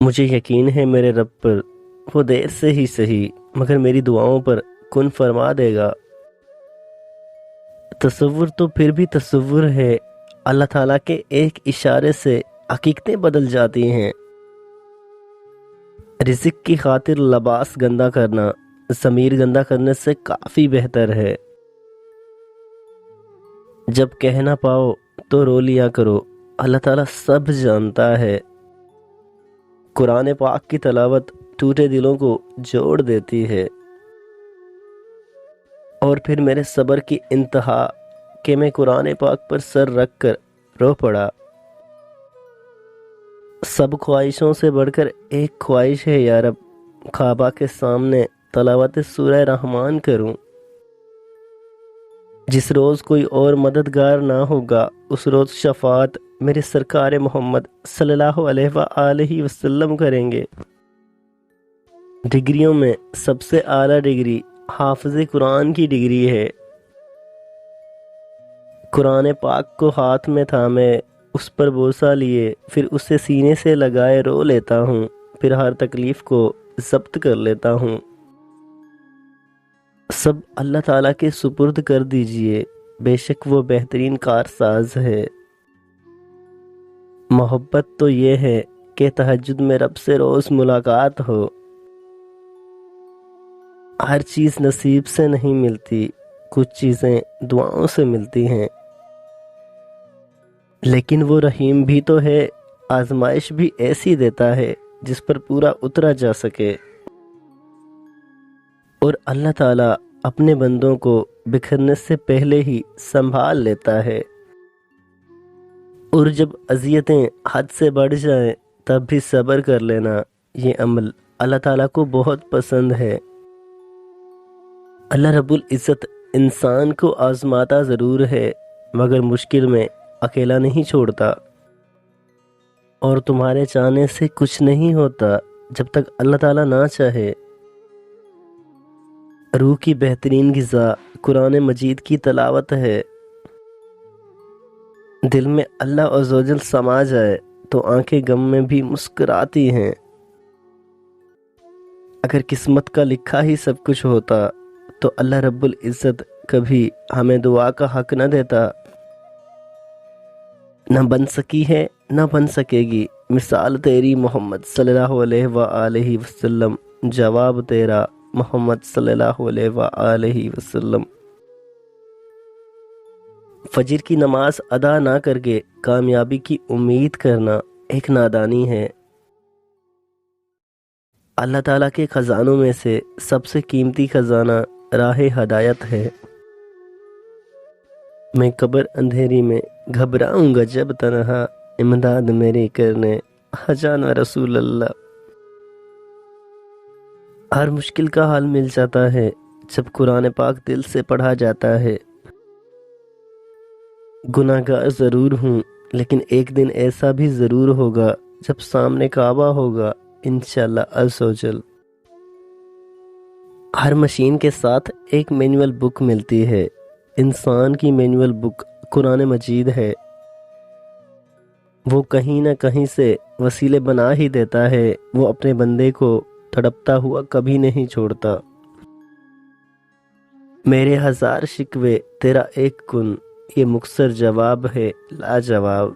مجھے یقین ہے میرے رب پر، وہ دیر سے ہی صحیح مگر میری دعاؤں پر کن فرما دے گا۔ تصور تو پھر بھی تصور ہے، اللہ تعالیٰ کے ایک اشارے سے حقیقتیں بدل جاتی ہیں۔ رزق کی خاطر لباس گندا کرنا ضمیر گندا کرنے سے کافی بہتر ہے۔ جب کہہ نہ پاؤ تو رو لیا کرو، اللہ تعالیٰ سب جانتا ہے۔ قرآن پاک کی تلاوت ٹوٹے دلوں کو جوڑ دیتی ہے۔ اور پھر میرے صبر کی انتہا کہ میں قرآن پاک پر سر رکھ کر رو پڑا۔ سب خواہشوں سے بڑھ کر ایک خواہش ہے یا رب، کعبہ کے سامنے تلاوت سورہ رحمان کروں۔ جس روز کوئی اور مددگار نہ ہوگا اس روز شفاعت میرے سرکار محمد صلی اللہ علیہ وآلہ وسلم کریں گے۔ ڈگریوں میں سب سے اعلیٰ ڈگری حافظ قرآن کی ڈگری ہے۔ قرآن پاک کو ہاتھ میں تھامے اس پر بوسہ لیے پھر اسے سینے سے لگائے رو لیتا ہوں، پھر ہر تکلیف کو ضبط کر لیتا ہوں۔ سب اللہ تعالیٰ کے سپرد کر دیجئے، بے شک وہ بہترین کارساز ہے۔ محبت تو یہ ہے کہ تہجد میں رب سے روز ملاقات ہو۔ ہر چیز نصیب سے نہیں ملتی، کچھ چیزیں دعاؤں سے ملتی ہیں۔ لیکن وہ رحیم بھی تو ہے، آزمائش بھی ایسی دیتا ہے جس پر پورا اترا جا سکے۔ اور اللہ تعالیٰ اپنے بندوں کو بکھرنے سے پہلے ہی سنبھال لیتا ہے۔ اور جب اذیتیں حد سے بڑھ جائیں تب بھی صبر کر لینا، یہ عمل اللہ تعالیٰ کو بہت پسند ہے۔ اللہ رب العزت انسان کو آزماتا ضرور ہے مگر مشکل میں اکیلا نہیں چھوڑتا۔ اور تمہارے چاہنے سے کچھ نہیں ہوتا جب تک اللہ تعالیٰ نہ چاہے۔ روح کی بہترین غذا قرآن مجید کی تلاوت ہے۔ دل میں اللہ عزوجل سما جائے تو آنکھیں غم میں بھی مسکراتی ہیں۔ اگر قسمت کا لکھا ہی سب کچھ ہوتا تو اللہ رب العزت کبھی ہمیں دعا کا حق نہ دیتا۔ نہ بن سکی ہے نہ بن سکے گی مثال تیری محمد صلی اللہ علیہ وآلہ وسلم، جواب تیرا محمد صلی اللہ علیہ وآلہ وسلم۔ فجر کی نماز ادا نہ کر کے کامیابی کی امید کرنا ایک نادانی ہے۔ اللہ تعالیٰ کے خزانوں میں سے سب سے قیمتی خزانہ راہ ہدایت ہے۔ میں قبر اندھیری میں گھبراؤں گا جب تنہا، امداد میری کرنے آ جانا رسول اللہ۔ ہر مشکل کا حل مل جاتا ہے جب قرآن پاک دل سے پڑھا جاتا ہے۔ گناہ گار ضرور ہوں لیکن ایک دن ایسا بھی ضرور ہوگا جب سامنے کعبہ ہوگا انشاءاللہ عز و جل۔ ہر مشین کے ساتھ ایک مینول بک ملتی ہے، انسان کی مینول بک قرآن مجید ہے۔ وہ کہیں نہ کہیں سے وسیلے بنا ہی دیتا ہے، وہ اپنے بندے کو تڑپتا ہوا کبھی نہیں چھوڑتا۔ میرے ہزار شکوے تیرا ایک کن، یہ مختصر جواب ہے لاجواب۔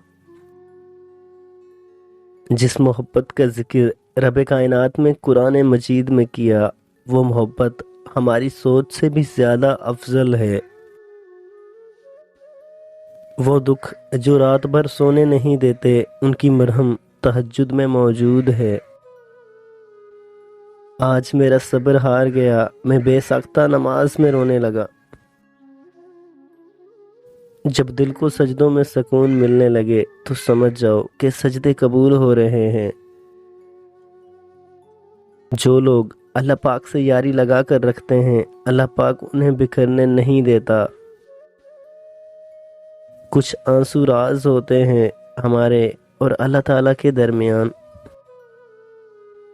جس محبت کا ذکر رب کائنات میں قرآن مجید میں کیا، وہ محبت ہماری سوچ سے بھی زیادہ افضل ہے۔ وہ دکھ جو رات بھر سونے نہیں دیتے ان کی مرہم تہجد میں موجود ہے۔ آج میرا صبر ہار گیا، میں بے ساختہ نماز میں رونے لگا۔ جب دل کو سجدوں میں سکون ملنے لگے تو سمجھ جاؤ کہ سجدے قبول ہو رہے ہیں۔ جو لوگ اللہ پاک سے یاری لگا کر رکھتے ہیں اللہ پاک انہیں بکھرنے نہیں دیتا۔ کچھ آنسو راز ہوتے ہیں ہمارے اور اللہ تعالیٰ کے درمیان۔